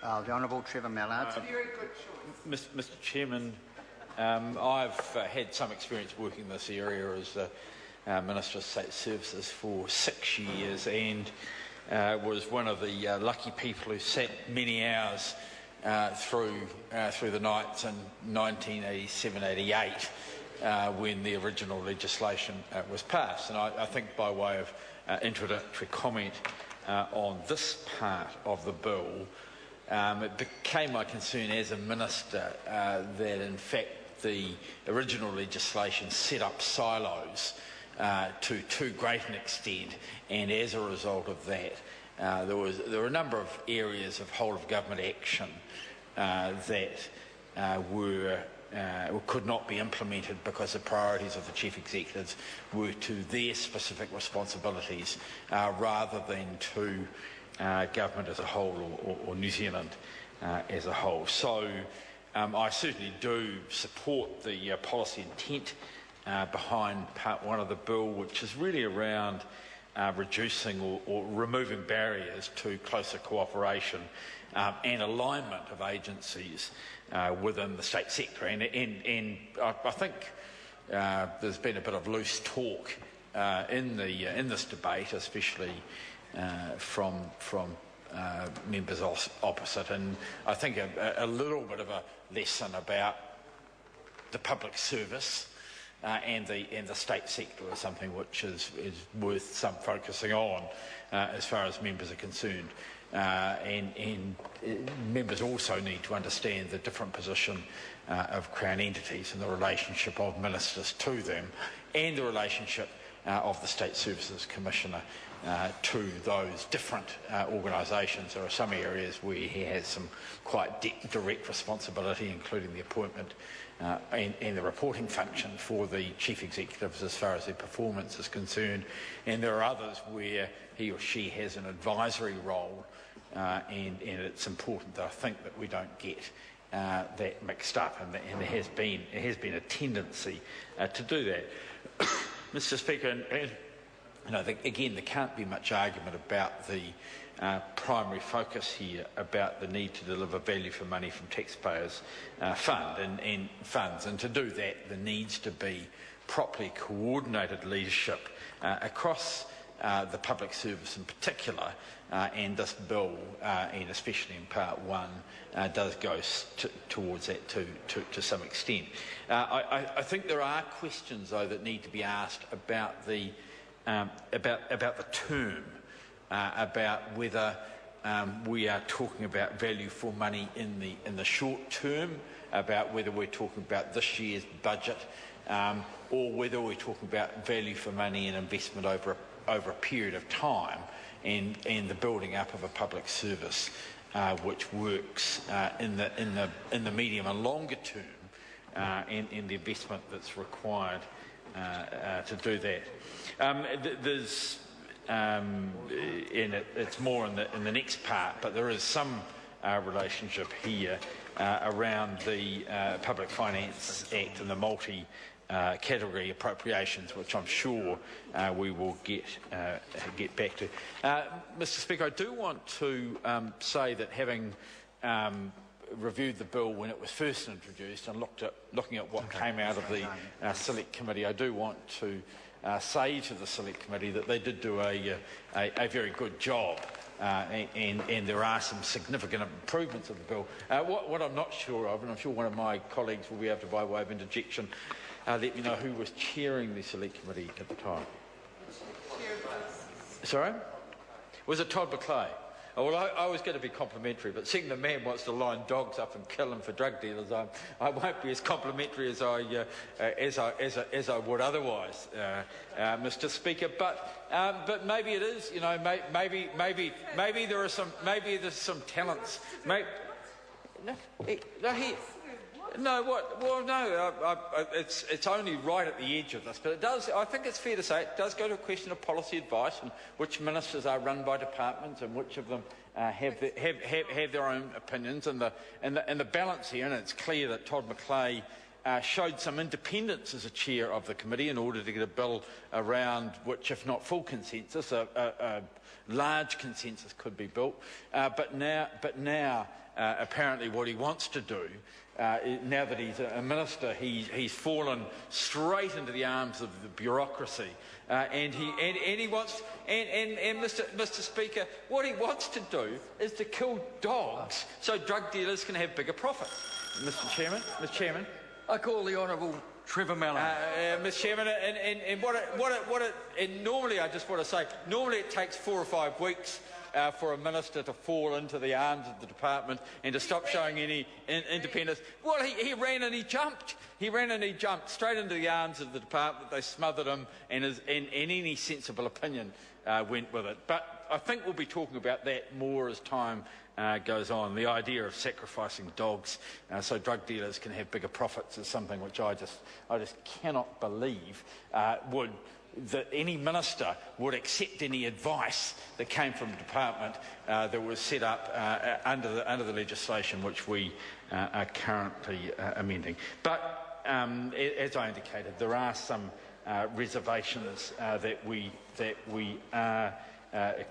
The Honourable Trevor Mallard. Mr Chairman, I've had some experience working in this area as Minister of State Services for 6 years, and was one of the lucky people who sat many hours through the nights in 1987-88 when the original legislation was passed. And I think, by way of introductory comment on this part of the bill, it became my concern as a minister that in fact the original legislation set up silos to too great an extent, and as a result of that there were a number of areas of whole of government action that could not be implemented because the priorities of the chief executives were to their specific responsibilities rather than to government as a whole or New Zealand as a whole. So I certainly do support the policy intent behind Part 1 of the bill, which is really around reducing or removing barriers to closer cooperation and alignment of agencies within the state sector. And I think there's been a bit of loose talk in this debate, especially from members opposite, and I think a little bit of a lesson about the public service and the state sector is something which is worth some focusing on as far as members are concerned. And members also need to understand the different position of Crown entities and the relationship of ministers to them, and the relationship of the State Services Commissioner to those different organisations. There are some areas where he has some quite direct responsibility, including the appointment and the reporting function for the chief executives as far as their performance is concerned, and there are others where he or she has an advisory role, and it's important that I think that we don't get that mixed up, and there has been a tendency to do that. Mr Speaker, and I think again there can't be much argument about the primary focus here about the need to deliver value for money from taxpayers' funds, and to do that there needs to be properly coordinated leadership across the public service in particular, and this bill, and especially in Part 1, does go towards that to some extent. I think there are questions though that need to be asked about the term, about whether we are talking about value for money in the short term, about whether we're talking about this year's budget, or whether we're talking about value for money and investment over a period of time, and the building up of a public service which works in the medium and longer term, and the investment that's required to do that. It's more in the next part, but there is some relationship here around the Public Finance Act and the multi-category appropriations, which I'm sure we will get back to. Mr Speaker, I do want to say that having reviewed the bill when it was first introduced and looking at what came out of the Select Committee, I do want to say to the Select Committee that they did do a very good job, and there are some significant improvements of the bill. What I'm not sure of, and I'm sure one of my colleagues will be able to, by way of interjection, let me know who was chairing the Select Committee at the time. Sorry? Was it Todd McClay? Oh, well, I was going to be complimentary, but seeing the man wants to line dogs up and kill them for drug dealers, I won't be as complimentary as I would otherwise, Mr. Speaker. But maybe it is, you know, maybe there's some talents. It's only right at the edge of this, but it does. I think it's fair to say it does go to a question of policy advice and which ministers are run by departments and which of them have their own opinions, and the balance here. And it's clear that Todd McClay showed some independence as a chair of the committee in order to get a bill around which, if not full consensus, a large consensus could be built. But now apparently what he wants to do, now that he's a minister, he's fallen straight into the arms of the bureaucracy, and he wants Mr. Speaker, what he wants to do is to kill dogs so drug dealers can have bigger profits. Mr. Chairman. I call the Honourable Trevor Mallon. Mr. Chairman, and normally I just want to say, normally it takes 4 or 5 weeks for a minister to fall into the arms of the department and to stop showing any independence. Well, he ran and he jumped. He ran and he jumped straight into the arms of the department. They smothered him, and any sensible opinion went with it. But I think we'll be talking about that more as time goes on. The idea of sacrificing dogs so drug dealers can have bigger profits is something which I just cannot believe that any minister would accept any advice that came from a department that was set up under the legislation which we are currently amending. But as I indicated, there are some reservations that we are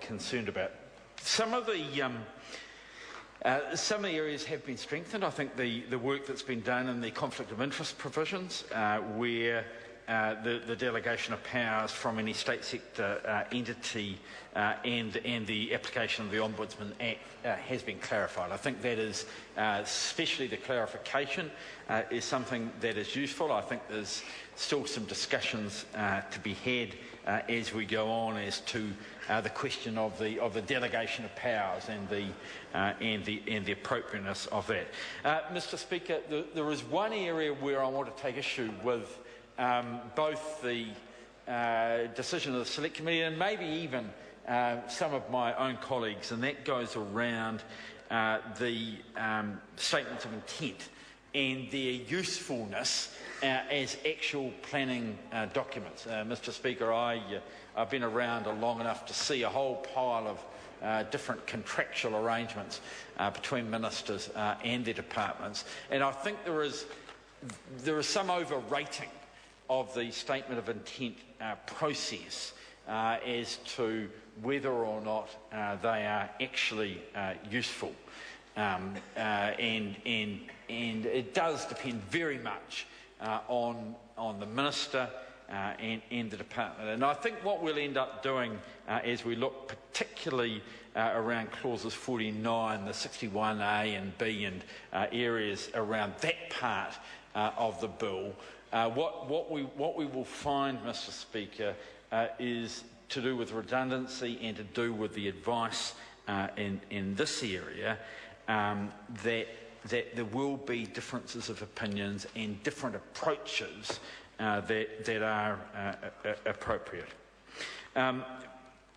concerned about. Some of the areas have been strengthened. I think the work that's been done in the conflict of interest provisions, where the delegation of powers from any state sector entity and the application of the Ombudsman Act has been clarified. I think that is, especially the clarification, is something that is useful. I think there's still some discussions to be had as we go on as to the question of the delegation of powers and the appropriateness of that. Mr. Speaker, there is one area where I want to take issue with both the decision of the Select Committee and maybe even some of my own colleagues, and that goes around the statements of intent and their usefulness as actual planning documents. Mr. Speaker, I've been around long enough to see a whole pile of different contractual arrangements between ministers and their departments, and I think there is some overrating of the statement of intent process as to whether or not they are actually useful, and it does depend very much on the minister and the department. And I think what we'll end up doing as we look particularly around clauses 49, the 61A and B and areas around that part of the bill, what we will find, Mr. Speaker, is to do with redundancy and to do with the advice in this area, that there will be differences of opinions and different approaches that are appropriate.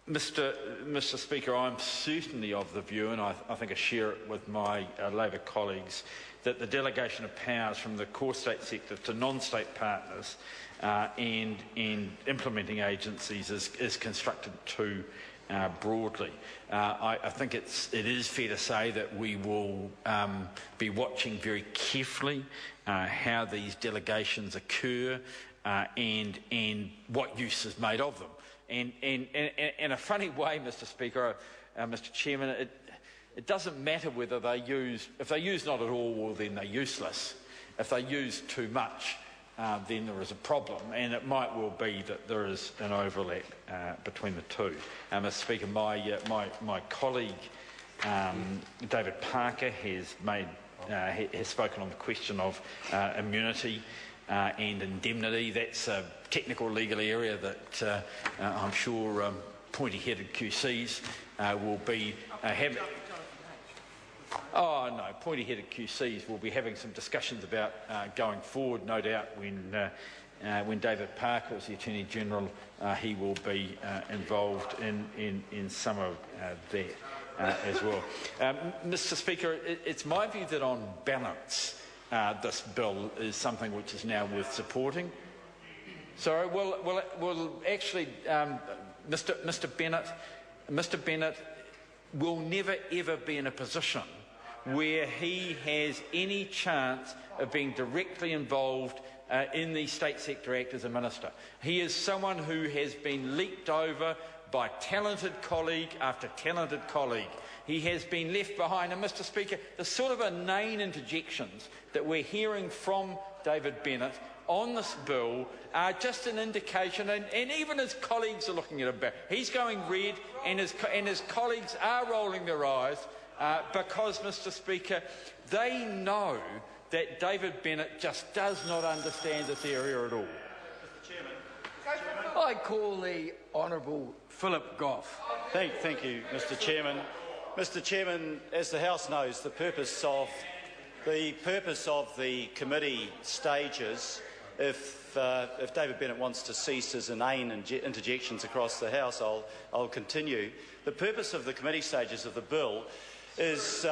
Mr. Speaker, I'm certainly of the view, and I think I share it with my Labor colleagues, that the delegation of powers from the core state sector to non-state partners and implementing agencies is constructed too broadly. I think it is fair to say that we will be watching very carefully how these delegations occur and what use is made of them. And in a funny way, Mr. Speaker, Mr. Chairman, it doesn't matter whether if they use not at all, well, then they're useless. If they use too much, then there is a problem, and it might well be that there is an overlap between the two. Mr. Speaker, my colleague David Parker has spoken on the question of immunity and indemnity. That's a technical legal area that I'm sure pointy-headed QCs will be having. Oh no, pointy-headed QCs will be having some discussions about going forward, no doubt, when David Parker is the Attorney General, he will be involved in some of that as well. Mr. Speaker, it's my view that on balance this bill is something which is now worth supporting. Sorry, well actually, Mr. Bennett will never ever be in a position where he has any chance of being directly involved in the State Sector Act as a minister. He is someone who has been leaked over by talented colleague after talented colleague. He has been left behind. And, Mr Speaker, the sort of inane interjections that we're hearing from David Bennett on this bill are just an indication, and even his colleagues are looking at him. He's going red, and his colleagues are rolling their eyes because, Mr Speaker, they know that David Bennett just does not understand this area at all. Mr Chairman. I call the Honourable Philip Goff. Thank you, Mr Chairman. Mr Chairman, as the House knows, the purpose of the committee stages, if David Bennett wants to cease his inane interjections across the House, I'll continue. The purpose of the committee stages of the bill is